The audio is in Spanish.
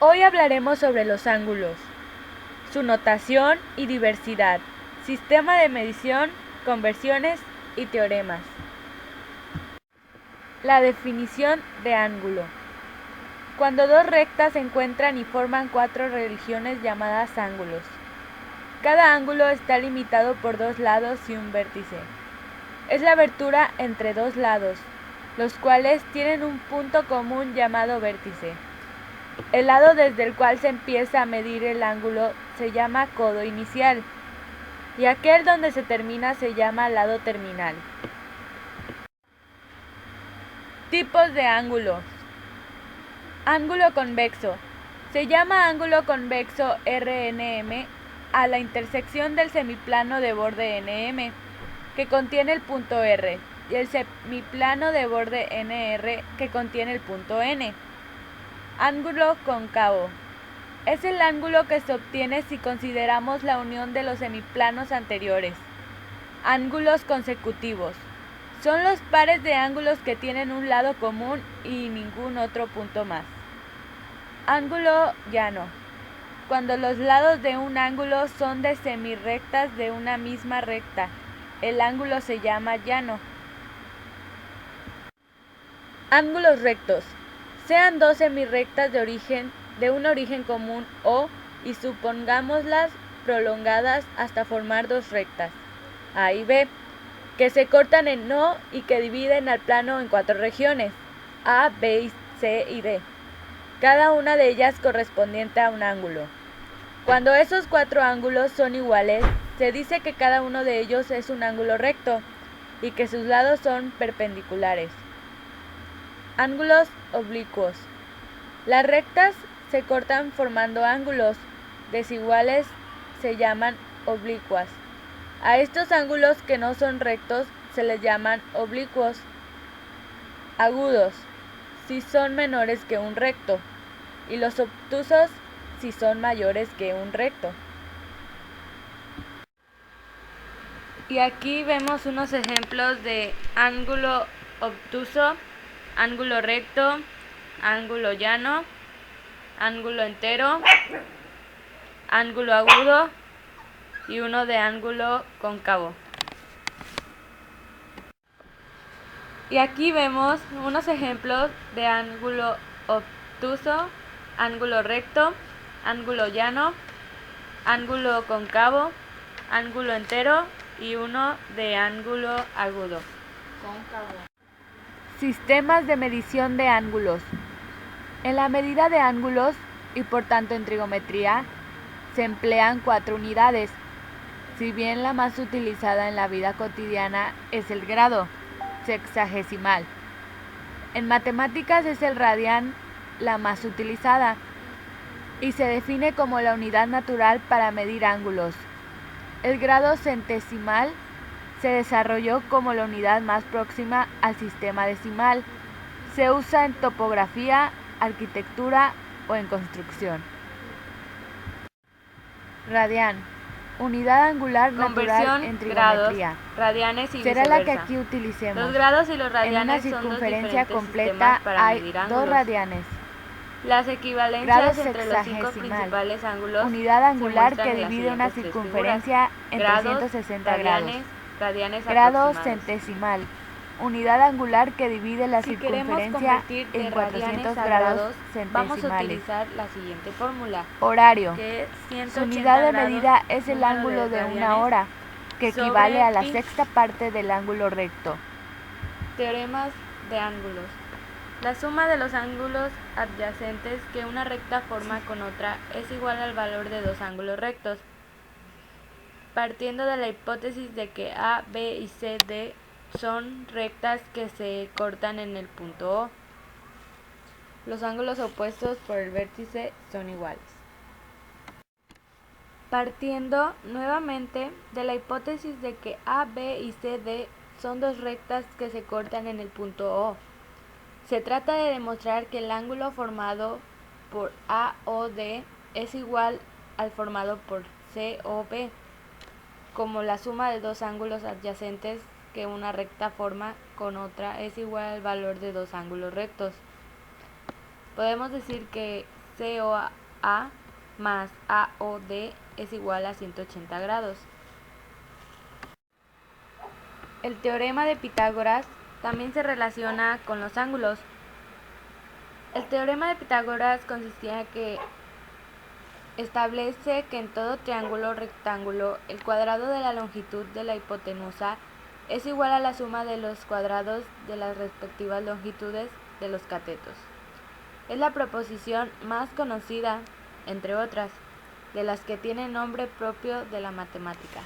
Hoy hablaremos sobre los ángulos, su notación y diversidad, sistema de medición, conversiones y teoremas. La definición de ángulo. Cuando dos rectas se encuentran y forman cuatro regiones llamadas ángulos. Cada ángulo está limitado por dos lados y un vértice. Es la abertura entre dos lados, los cuales tienen un punto común llamado vértice. El lado desde el cual se empieza a medir el ángulo se llama codo inicial, y aquel donde se termina se llama lado terminal. Tipos de ángulos. Ángulo convexo. Se llama ángulo convexo RNM a la intersección del semiplano de borde NM, que contiene el punto R, y el semiplano de borde NR, que contiene el punto N. Ángulo cóncavo. Es el ángulo que se obtiene si consideramos la unión de los semiplanos anteriores. Ángulos consecutivos. Son los pares de ángulos que tienen un lado común y ningún otro punto más. Ángulo llano. Cuando los lados de un ángulo son de semirrectas de una misma recta, el ángulo se llama llano. Ángulos rectos. Sean dos semirrectas de un origen común O y supongámoslas prolongadas hasta formar dos rectas, A y B, que se cortan en O y que dividen al plano en cuatro regiones, A, B, C y D, cada una de ellas correspondiente a un ángulo. Cuando esos cuatro ángulos son iguales, se dice que cada uno de ellos es un ángulo recto y que sus lados son perpendiculares. Ángulos oblicuos. Las rectas se cortan formando ángulos desiguales, se llaman oblicuas. A estos ángulos que no son rectos se les llaman oblicuos. Agudos, si son menores que un recto, y los obtusos si son mayores que un recto. Y aquí vemos unos ejemplos de ángulo obtuso, ángulo recto, ángulo llano, ángulo entero, ángulo agudo y uno de ángulo cóncavo. Y aquí vemos unos ejemplos de ángulo obtuso, ángulo recto, ángulo llano, ángulo cóncavo, ángulo entero y uno de ángulo agudo. Sistemas de medición de ángulos. En la medida de ángulos, y por tanto en trigonometría, se emplean cuatro unidades. Si bien la más utilizada en la vida cotidiana es el grado, sexagesimal. En matemáticas es el radián la más utilizada, y se define como la unidad natural para medir ángulos. El grado centesimal se desarrolló como la unidad más próxima al sistema decimal. Se usa en topografía, arquitectura o en construcción. Radián, unidad angular natural en trigonometría. Grados, radianes y será viceversa. la que aquí utilicemos. Los grados y los En radianes una son dos circunferencia diferentes completa sistemas para hay medir dos ángulos. radianes. Las equivalencias Grado entre los cinco sexagesimal, principales ángulos unidad angular se muestran que en las divide una siguientes tres circunferencia figuras. en Grados, 360 grados. radianes Grado aproximados. centesimal, unidad angular que divide la Si queremos circunferencia convertir en de 400 radianes a grados grados, vamos a centesimales. utilizar la siguiente fórmula, Horario. que es Su 180 unidad de grados, medida es el número ángulo de una radianes, hora, que sobre equivale a la pi. sexta parte del ángulo recto. Teoremas de ángulos. La suma de los ángulos adyacentes que una recta forma con otra es igual al valor de dos ángulos rectos. Partiendo de la hipótesis de que A, B y C, D son rectas que se cortan en el punto O, los ángulos opuestos por el vértice son iguales. Partiendo nuevamente de la hipótesis de que A, B y C, D son dos rectas que se cortan en el punto O, se trata de demostrar que el ángulo formado por A o D es igual al formado por C o B, como la suma de dos ángulos adyacentes que una recta forma con otra es igual al valor de dos ángulos rectos. Podemos decir que COA más AOD es igual a 180 grados. El teorema de Pitágoras también se relaciona con los ángulos. El teorema de Pitágoras consistía en que establece que en todo triángulo rectángulo el cuadrado de la longitud de la hipotenusa es igual a la suma de los cuadrados de las respectivas longitudes de los catetos. Es la proposición más conocida, entre otras, de las que tienen nombre propio de la matemática.